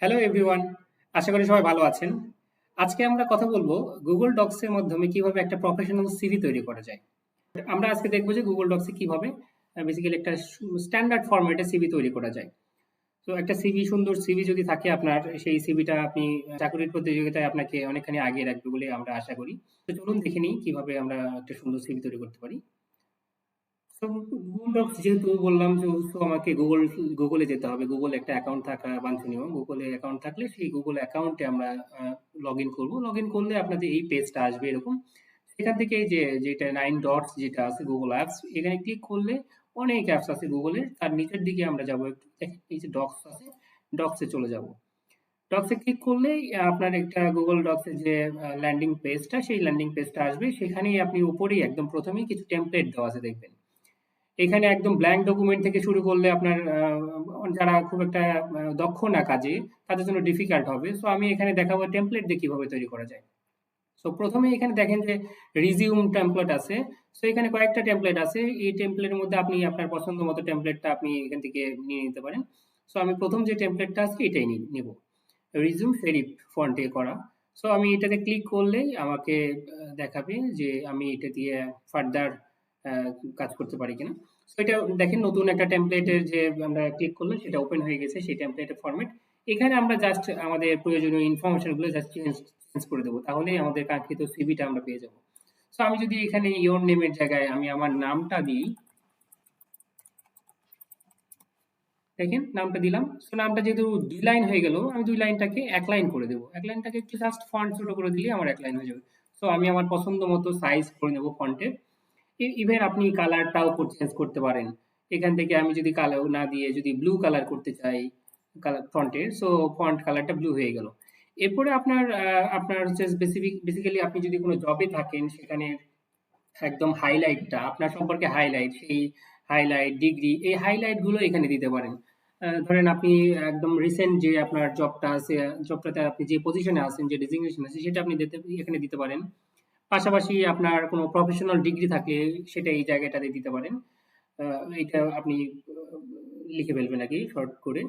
Hello everyone, আশা করি সবাই ভালো আছেন। আজকে আমরা কথা বলবো গুগল ডক্স এর মাধ্যমে কিভাবে একটা প্রফেশনাল সিভি তৈরি করা যায়। আমরা আজকে দেখবো যে গুগল ডক্সে কিভাবে বেসিক্যালি একটা স্ট্যান্ডার্ড ফরম্যাটে সিভি তৈরি করা যায়। তো একটা সিভি, সুন্দর সিভি যদি থাকে আপনার, সেই সিভিটা আপনি চাকরির প্রতিযোগিতায় আপনাকে অনেকখানি আগিয়ে রাখবে বলে আমরা আশা করি। তো চলুন দেখে নিই কিভাবে আমরা একটা সুন্দর সিভি তৈরি করতে পারি। তো গুগল ডক্স যেহেতু বললাম যে আমাকে গুগলে যেতে হবে। গুগল একটা অ্যাকাউন্ট থাকা বাঞ্ছনীয়। গুগলে অ্যাকাউন্ট থাকলে সেই গুগল অ্যাকাউন্টে আমরা লগ ইন করবো। লগ ইন করলে আপনাদের এই পেজটা আসবে এরকম। সেখান থেকে এই যে যেটা 9 ডটস যেটা আছে গুগল অ্যাপস, এখানে ক্লিক করলে অনেক অ্যাপস আছে গুগলের। তার নিচের দিকে আমরা যাবো একটু, দেখেন এই যে ডক্স আছে, ডক্সে চলে যাব। ডক্সে ক্লিক করলেই আপনার একটা গুগল ডক্সের যে ল্যান্ডিং পেজটা, সেই ল্যান্ডিং পেজটা আসবে। সেখানেই আপনি উপরেই একদম প্রথমেই কিছু টেমপ্লেট দেওয়া আছে দেখবেন। এখানে একদম ব্ল্যাঙ্ক ডকুমেন্ট থেকে শুরু করলে আপনার যারা খুব একটা দক্ষ না কাজে, তাদের জন্য ডিফিকাল্ট হবে। সো আমি এখানে দেখাবো টেমপ্লেট দিয়ে কিভাবে তৈরি করা যায়। সো প্রথমে এখানে দেখেন যে রিজিউম টেমপ্লেট আছে। সো এখানে কয়েকটা টেমপ্লেট আছে। এই টেমপ্লেটের মধ্যে আপনি আপনার পছন্দ মতো টেমপ্লেটটা আপনি এখান থেকে নিয়ে নিতে পারেন। সো আমি প্রথম যে টেমপ্লেটটা আছে এটাই নিব। রিজিউম সেরিফ ফন্টে করা। সো আমি এটাতে ক্লিক করলেই আমাকে দেখাবে যে আমি এটা দিয়ে ফার্দার কাজ করতে পারি কিনা। সো এটা দেখেন নতুন একটা টেমপ্লেটের যে আমরা ক্লিক করলে সেটা ওপেন হয়ে গেছে, সেই টেমপ্লেটের ফরম্যাট। এখানে আমরা জাস্ট আমাদের প্রয়োজনীয় ইনফরমেশন গুলো জাস্ট চেঞ্জ চেঞ্জ করে দেবো, তাহলেই আমাদের কাঙ্ক্ষিত সিভিটা আমরা পেয়ে যাবো। সো আমি যদি এখানে ইওর নেমের জায়গায় আমি আমার নামটা দিই, দেখেন নামটা দিলাম। সো নামটা যেহেতু 2 লাইন হয়ে গেল, আমি 2 লাইনটাকে 1 লাইন করে দেবো। 1 লাইনটাকে একটু জাস্ট ফন্ট ছোট করে দিলে আমার 1 লাইন হয়ে যাবে। সো আমি আমার পছন্দ মতো সাইজ করে নেবো ফন্টের। ইভেন আপনি কালারটাও চেঞ্জ করতে পারেন। এখান থেকে আমি যদি কালো না দিয়ে যদি ব্লু কালার করতে চাই কালার ফন্টের, সো ফন্ট কালারটা ব্লু হয়ে গেল। এরপরে আপনার হচ্ছে বেসিক্যালি আপনি যদি কোনো জবে থাকেন, সেখানে একদম হাইলাইটটা আপনার সম্পর্কে হাইলাইট, সেই হাইলাইট ডিগ্রি, এই হাইলাইট গুলো এখানে দিতে পারেন। ধরেন আপনি একদম রিসেন্ট যে আপনার জবটা আছে, জবটাতে আপনি যে পজিশনে আছেন, যে ডেজিগনেশন আছে, সেটা আপনি এখানে দিতে পারেন। পাশাপাশি আপনার কোনো প্রফেশনাল ডিগ্রি থাকলে সেটা এই জায়গাটাতে দিতে পারেন। এটা আপনি লিখে ফেলবেন আগে শর্ট করে।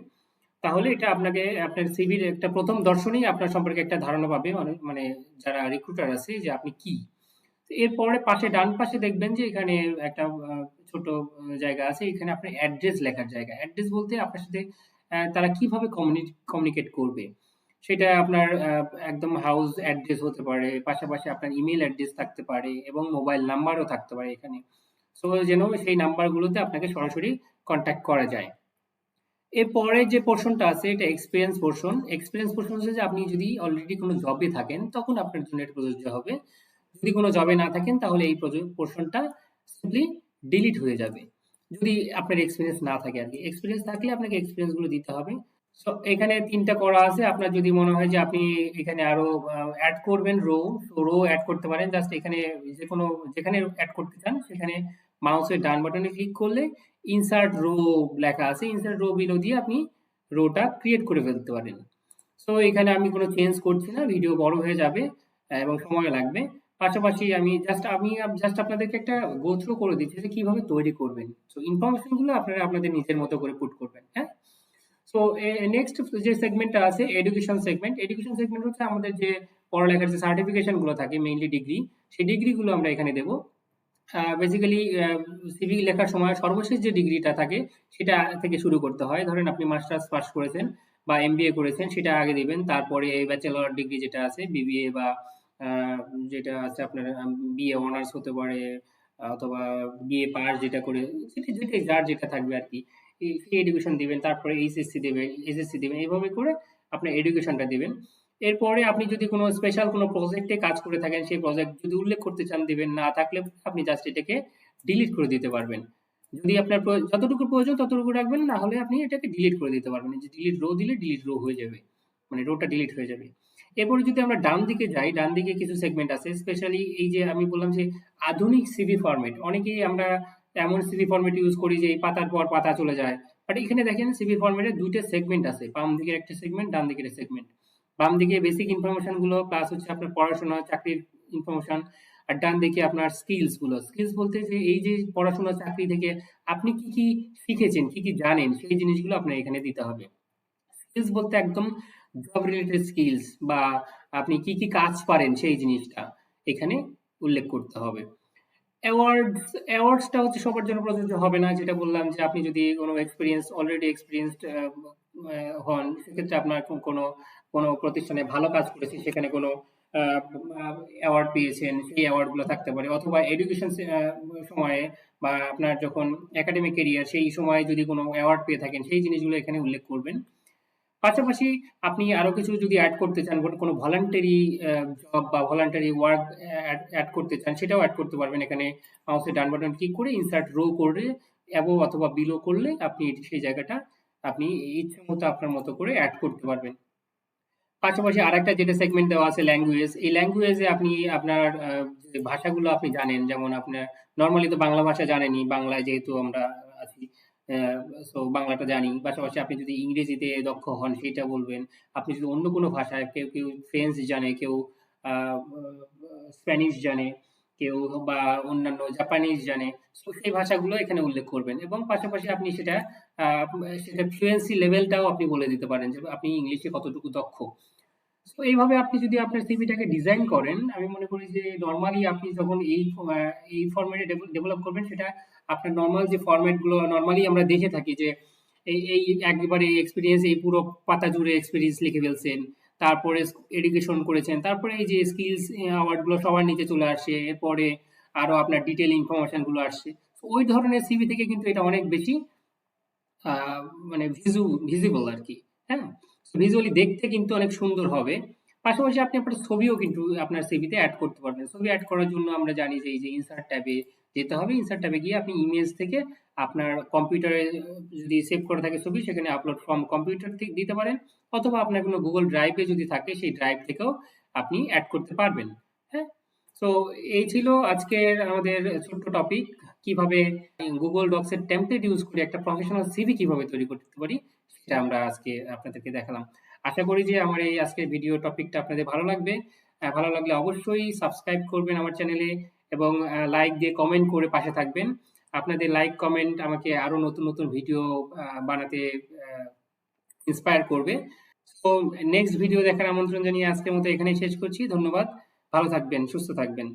তাহলে এটা আপনাকে আপনার সিভির একটা প্রথম দর্শনেই আপনার সম্পর্কে একটা ধারণা পাবে, মানে যারা রিক্রুটার আছে, যে আপনি কি। এরপরে পাশে ডান পাশে দেখবেন যে এখানে একটা ছোট জায়গা আছে। এখানে আপনার অ্যাড্রেস লেখার জায়গা। অ্যাড্রেস বলতে আপনার সাথে তারা কিভাবে কমিউনিকেট করবে। সেটা আপনার একদম হাউস অ্যাড্রেস হতে পারে, পাশাপাশি আপনার ইমেল অ্যাড্রেস থাকতে পারে এবং মোবাইল নাম্বারও থাকতে পারে এখানে। সো যেন সেই নাম্বারগুলোতে আপনাকে সরাসরি কন্ট্যাক্ট করা যায়। এরপরে যে পোর্শনটা আছে এটা এক্সপিরিয়েন্স পোর্শন। এক্সপিরিয়েন্স পোর্শন হচ্ছে যে আপনি যদি অলরেডি কোনো জবে থাকেন তখন আপনার জন্য এটা প্রযোজ্য হবে। যদি কোনো জবে না থাকেন তাহলে এই পোর্শনটা সিম্পলি ডিলিট হয়ে যাবে। যদি আপনার এক্সপিরিয়েন্স না থাকে আর কি। এক্সপিরিয়েন্স থাকলে আপনাকে এক্সপিরিয়েন্স গুলো দিতে হবে। সো এখানে ৩টা করা আছে। আপনার যদি মনে হয় যে আপনি এখানে আরো অ্যাড করবেন রো, তো রো অ্যাড করতে পারেন। জাস্ট এখানে যেকোনো যেখানে অ্যাড করতে চান সেখানে মাউসের ডান বাটনে ক্লিক করলে ইনসার্ট রো লেখা আছে, ইনসার্ট রো বিলো দিয়ে আপনি রোটা ক্রিয়েট করে ফেলতে পারেন। সো এখানে আমি কোনো চেঞ্জ করছি না, ভিডিও বড় হয়ে যাবে এবং সময় লাগবে। পাশাপাশি আমি জাস্ট আপনাদেরকে একটা গো থ্রু করে দিচ্ছি যে কিভাবে তৈরি করবেন। সো ইনফরমেশন গুলো আপনারা আপনাদের নিজের মতো করে পুট করবেন, হ্যাঁ। সো নেক্সট যে সেগমেন্টটা আছে এডুকেশন সেগমেন্ট। এডুকেশন সেগমেন্ট হচ্ছে আমাদের যে পড়ালেখার যে সার্টিফিকেশন গুলো থাকে, মেইনলি ডিগ্রি, সেই ডিগ্রি গুলো আমরা এখানে দেবো। বেসিক্যালি সিভি লেখার সময় সর্বশেষ যে ডিগ্রিটা থাকে সেটা থেকে শুরু করতে হয়। ধরেন আপনি মাস্টার্স পাস করেছেন বা এমবিএ করেছেন, সেটা আগে দিবেন। তারপরে ব্যাচেলর ডিগ্রি যেটা আছে, বিবিএ বা যেটা আছে আপনার বিএ অনার্স হতে পারে, অথবা বিএ পাস যেটা করে, সেটা যেটা যার যেটা থাকবে আর কি, সেই এডুকেশন দিবেন। তারপরে এইচএসসি দিবেন, এসএসসি দিবেন, এইভাবে করে আপনার এডুকেশনটা দিবেন। এরপরে আপনি যদি কোনো স্পেশাল কোনো প্রজেক্টে কাজ করে থাকেন, সেই প্রজেক্ট যদি উল্লেখ করতে চান দিবেন, না থাকলে আপনি জাস্ট এটাকে ডিলিট করে দিতে পারবেন। যদি আপনার যতটুকু প্রয়োজন ততটুকু রাখবেন, না হলে আপনি এটাকে ডিলিট করে দিতে পারবেন। যে ডিলিট রো দিলে ডিলিট রো হয়ে যাবে, মানে রোটা ডিলিট হয়ে যাবে। এরপরে যদি আমরা ডান দিকে যাই, ডান দিকে কিছু সেগমেন্ট আছে। স্পেশালি এই যে আমি বললাম যে আধুনিক সিভি ফরম্যাট, অনেকেই আমরা এমন সিভি ফরম্যাট ইউজ করি যে এই পাতার পর পাতা চলে যায়। বাট এখানে দেখেন সিভি ফরম্যাটের 2টা সেগমেন্ট আছে, বাম দিকের একটা সেগমেন্ট, ডান দিকের সেগমেন্ট। বাম দিকে বেসিক ইনফরমেশন গুলো প্লাস হচ্ছে আপনার পড়াশোনা চাকরির ইনফরমেশন, আর ডান দিকে আপনার স্কিলস গুলো। স্কিলস বলতে যে এই যে পড়াশোনা চাকরি থেকে আপনি কি কি শিখেছেন, কি কি জানেন, সেই জিনিসগুলো আপনার এখানে দিতে হবে। স্কিলস বলতে একদম জব রিলেটেড স্কিলস বা আপনি কি কি কাজ পারেন সেই জিনিসটা এখানে উল্লেখ করতে হবে। অ্যাওয়ার্ডসটা হচ্ছে সবার জন্য প্রযোজ্য হবে না, যেটা বললাম যে আপনি যদি কোনো অলরেডি এক্সপিরিয়েন্সড হন, সেক্ষেত্রে আপনার কোনো কোনো প্রতিষ্ঠানে ভালো কাজ করেছে, সেখানে কোনো অ্যাওয়ার্ড পেয়েছেন, সেই অ্যাওয়ার্ডগুলো থাকতে পারে। অথবা এডুকেশন সময়ে বা আপনার যখন একাডেমিক ক্যারিয়ার সেই সময়ে যদি কোনো অ্যাওয়ার্ড পেয়ে থাকেন, সেই জিনিসগুলো এখানে উল্লেখ করবেন। পাশাপাশি আপনি আরো কিছু যদি অ্যাড করতে চান, কোনো ভলান্টারি জব বা ভলান্টারি ওয়ার্ক অ্যাড করতে চান, সেটাও অ্যাড করতে পারবেন। এখানে মাউসের ডান বাটন ক্লিক করে ইনসার্ট রো করে অ্যাবভ অথবা বিলো করলে আপনি সেই জায়গাটা আপনি ইচ্ছে মতো আপনার মতো করে অ্যাড করতে পারবেন। পাশাপাশি আরেকটা যেটা সেগমেন্ট দেওয়া আছে ল্যাঙ্গুয়েজ, এই ল্যাঙ্গুয়েজে আপনি আপনার যে ভাষাগুলো আপনি জানেন, যেমন আপনার নর্মালি তো বাংলা ভাষা জানেনই, বাংলায় যেহেতু আমরা আছি, সো বাংলাটা জানি। পাশাপাশি আপনি যদি ইংরেজিতে দক্ষ হন সেটা বলবেন। আপনি যদি অন্য কোনো ভাষায়, কেউ কেউ ফ্রেঞ্চ জানে, কেউ স্প্যানিশ জানে, কেউ বা অন্যান্য জাপানিজ জানে, তো সেই ভাষাগুলো এখানে উল্লেখ করবেন। এবং পাশাপাশি আপনি সেটা ফ্লুয়েন্সি লেভেলটাও আপনি বলে দিতে পারেন যে আপনি ইংলিশে কতটুকু দক্ষ। তো এইভাবে আপনি যদি আপনার সিভিটাকে ডিজাইন করেন, আমি মনে করি যে নরমালি আপনি যখন এই ফরম্যাটে ডেভেলপ করবেন, সেটা আপনার নরমাল যে ফরম্যাট গুলো নরমালি আমরা দেখে থাকি যে এই একবারে এক্সপিরিয়েন্স, এই পুরো পাতা জুড়ে এক্সপিরিয়েন্স লিখে ফেলছেন, তারপরে এডুকেশন করেছেন, তারপরে এই যে স্কিলস অ্যাওয়ার্ড গুলো সবার নিচে চলে আসে, এরপরে আরো আপনার ডিটেল ইনফরমেশন গুলো আসছে। তো ওই ধরনের সিভি থেকে কিন্তু এটা অনেক বেশি আহ, মানে ভিজিবল আর কি। হ্যাঁ, ভিজুয়ালি দেখতে কিন্তু অনেক সুন্দর হবে। পাশাপাশি আপনি আপনার ছবিও কিন্তু আপনার সিভিতে অ্যাড করতে পারবেন। ছবি অ্যাড করার জন্য আমরা জানি যে এই যে ইনসার্ট ট্যাবে যেতে হবে। ইনসার্ট ট্যাবে গিয়ে আপনি ইমেজ থেকে আপনার কম্পিউটারে যদি সেভ করা থাকে ছবি, সেখানে আপলোড ফ্রম কম্পিউটার থেকে দিতে পারেন। অথবা আপনার কোনো গুগল ড্রাইভে যদি থাকে, সেই ড্রাইভ থেকেও আপনি অ্যাড করতে পারবেন। হ্যাঁ, তো এই ছিল আজকের আমাদের ছোট্ট টপিক, কিভাবে গুগল ডক্স এর টেমপ্লেট ইউজ করে একটা প্রফেশনাল সিভি কিভাবে তৈরি করতে পারি, সেটা আমরা আজকে আপনাদেরকে দেখালাম। আশা করি যে আমার এই আজকের ভিডিও টপিকটা আপনাদের ভালো লাগবে। ভালো লাগলে অবশ্যই সাবস্ক্রাইব করবেন আমার চ্যানেলে, এবং লাইক দিয়ে কমেন্ট করে পাশে থাকবেন। আপনাদের লাইক কমেন্ট আমাকে আরো নতুন নতুন ভিডিও বানাতে ইন্সপায়ার করবে। তো নেক্সট ভিডিও দেখার আমন্ত্রণ জানিয়ে আজকের মতো এখানেই শেষ করছি। ধন্যবাদ। ভালো থাকবেন, সুস্থ থাকবেন।